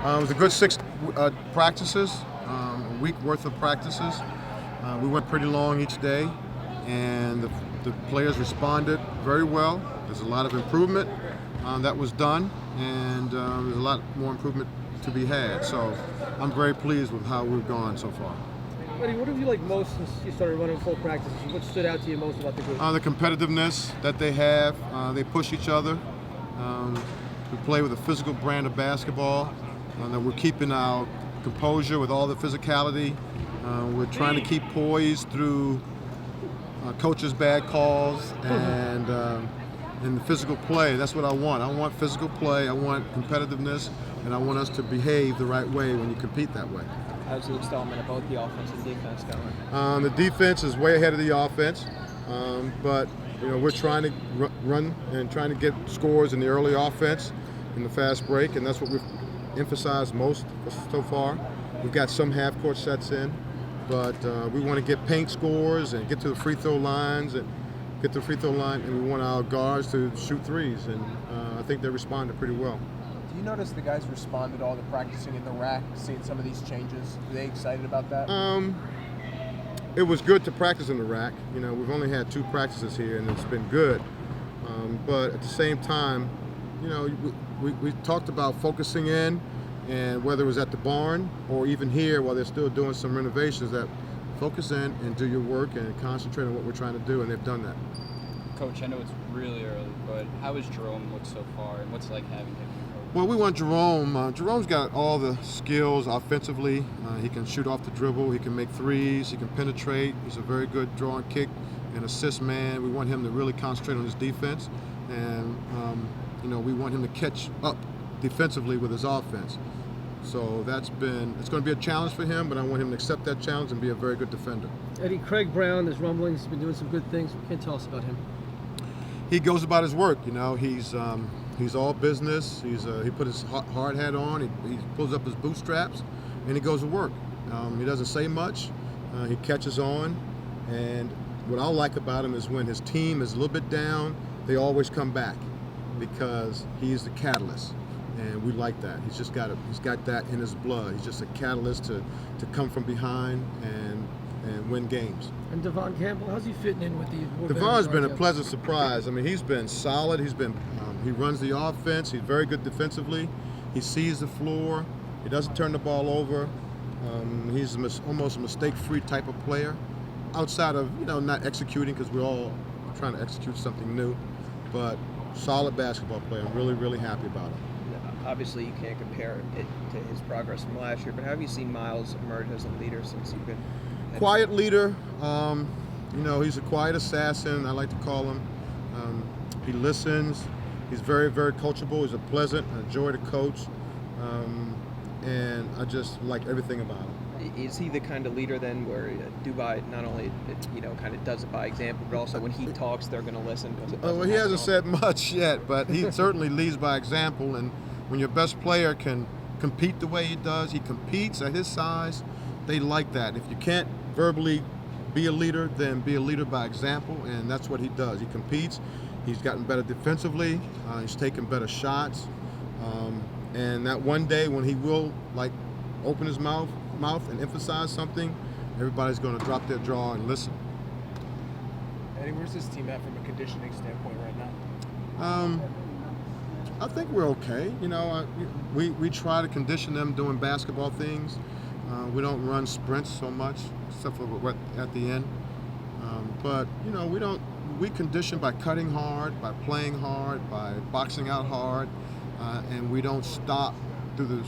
It was a good six practices, a week worth of practices. We went pretty long each day, and the players responded very well. There's a lot of improvement that was done, and there's a lot more improvement to be had. So I'm very pleased with how we've gone so far. Eddie, what have you liked most since you started running full practices? What stood out to you most about the group? The competitiveness that they have. They push each other. We play with a physical brand of basketball. That we're keeping our composure with all the physicality. We're trying to keep poised through coaches' bad calls and the physical play. That's what I want. I want physical play. I want competitiveness, and I want us to behave the right way when you compete that way. How's the installment of both the offense and defense going? The defense is way ahead of the offense, but we're trying to run and trying to get scores in the early offense, in the fast break, and that's what we've emphasized most so far. We've got some half-court sets in, but we want to get paint scores and get to the free throw lines and we want our guards to shoot threes, and I think they responded pretty well. Do you notice the guys responded all to practicing in the rack, seeing some of these changes? Are they excited about that? It was good to practice in the rack. We've only had 2 practices here, and it's been good. But at the same time, we talked about focusing in, and whether it was at the barn or even here while they're still doing some renovations, that focus in and do your work and concentrate on what we're trying to do, and they've done that. Coach, I know it's really early, but how has Jerome looked so far, and what's it like having him? Well, we want Jerome. Jerome's got all the skills offensively. He can shoot off the dribble. He can make threes. He can penetrate. He's a very good draw and kick and assist man. We want him to really concentrate on his defense, and we want him to catch up defensively with his offense. So it's going to be a challenge for him, but I want him to accept that challenge and be a very good defender. Eddie, Craig Brown, there's rumblings, he's been doing some good things. What can you tell us about him? He goes about his work. He's all business. He put his hard hat on. He pulls up his bootstraps, and he goes to work. He doesn't say much. He catches on, and what I like about him is when his team is a little bit down, they always come back because he's the catalyst, and we like that. He's got that in his blood. He's just a catalyst to come from behind and win games. And Devon Campbell, how's he fitting in with the? Devon's been a pleasant surprise. I mean, he's been solid. He runs the offense. He's very good defensively. He sees the floor. He doesn't turn the ball over. He's almost a mistake-free type of player. Outside of not executing, because we're all trying to execute something new, but solid basketball player. I'm really, really happy about him. Obviously, you can't compare it to his progress from last year, but how have you seen Miles emerge as a leader since you've been? Quiet leader. He's a quiet assassin, I like to call him. He listens. He's very, very coachable. He's a pleasant, a joy to coach, and I just like everything about him. Is he the kind of leader then where Dubai not only kind of does it by example, but also when he talks, they're going to listen? Well, he hasn't said much yet, but he certainly leads by example. And when your best player can compete the way he does, he competes at his size. They like that. If you can't verbally be a leader, then be a leader by example, and that's what he does. He competes. He's gotten better defensively. He's taken better shots. And that one day when he will open his mouth and emphasize something, everybody's going to drop their jaw and listen. Eddie, where's this team at from a conditioning standpoint right now? I think we're okay. We try to condition them doing basketball things. We don't run sprints so much, except for at the end. But we condition by cutting hard, by playing hard, by boxing out hard, and we don't stop through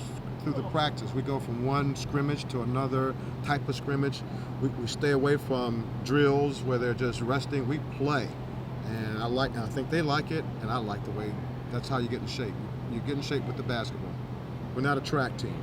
the practice. We go from one scrimmage to another type of scrimmage. We stay away from drills where they're just resting. We play, and I think they like it, and I like the way. That's how you get in shape. You get in shape with the basketball. We're not a track team.